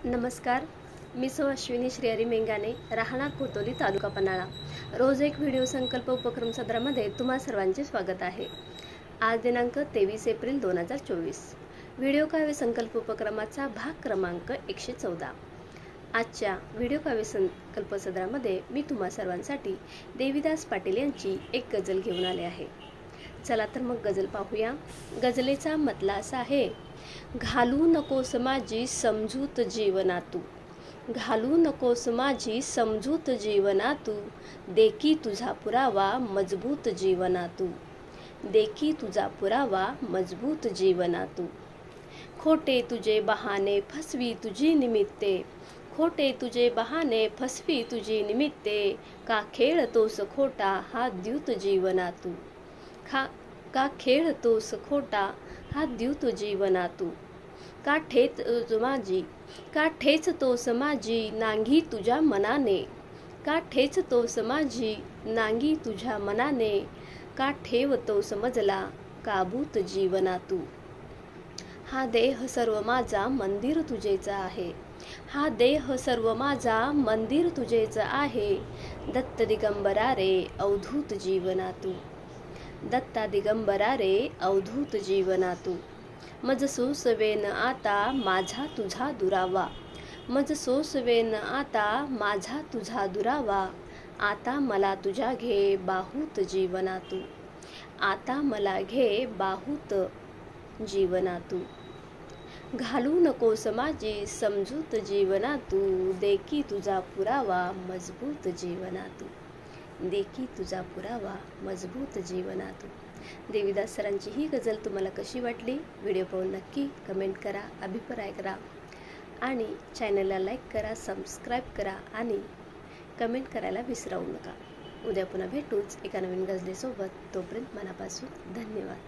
नमस्कार, मी सौ अश्विनी श्रीहरी मेंगाने, राहणार कोतोली, तालुका पन्हाळा। रोज एक व्हिडिओ संकल्प उपक्रम सदरामध्ये तुम्हा सर्वांचे स्वागत आहे। आज दिनांक 23 एप्रिल 2024। व्हिडिओ काव्य संकल्प उपक्रमाचा भाग क्रमांक 114। आजच्या व्हिडिओ काव्य संकल्प सदरामध्ये मी तुम्हा सर्वांसाठी देवीदास पाटील यांची एक गझल घेऊन आले आहे। चला तर मग गझल पाहूया। गझलेचा मतला असा आहे, घालू नकोस माझी समजूत जीवनातू, घालू नकोस माझी समजूत जीवनातू, देखी तुझा पुरावा मजबूत जीवनातू, देखी तुझा पुरावा मजबूत जीवनातू। खोटे तुझे बहाने फसवी तुझी निमित्ते, खोटे तुझे बहाने फसवी तुझी निमित्ते, का खेळतोस खोटा हा द्यूत जीवनातू, का खेळतोस खोटा हा द्यूत जीवनातू। का ठेचतोस माझी नांगी तुझ्या मनाने, का ठेचतोस माझी नांगी तुझ्या मनाने, का ठेवतोस मजला काबूत जीवनातू। हा देह सर्व माझा मंदिर तुझेच आहे, हा देह सर्व माझा मंदिर तुझेच आहे, दत्त दिगंबरा रे अवधूत जीवनातू, दत्ता दिगंबरा रे अवधूत जीवनातू। मज सोसवेन आता माझा तुझा दुरावा, मज सोसवेन आता माझा तुझा दुरावा, आता मला तुझ्या घे बाहूत जीवनातू, आता मला घे बाहूत जीवनातू। घालू नकोस माझी समजूत जीवनातू, देखी तुझा पुरावा मजबूत जीवनातू, देखी तुझा पुरावा मजबूत जीवनातू। देवीदास सरांची ही गझल तुम्हाला कशी वाटली? व्हिडिओ पाहून नक्की कमेंट करा, अभिप्राय करा आणि चॅनलला लाईक करा, सबस्क्राईब करा आणि कमेंट करायला विसरू नका। उद्या पुन्हा भेटूच एका नवीन गझलेसोबत। तोपर्यंत मनापासून धन्यवाद।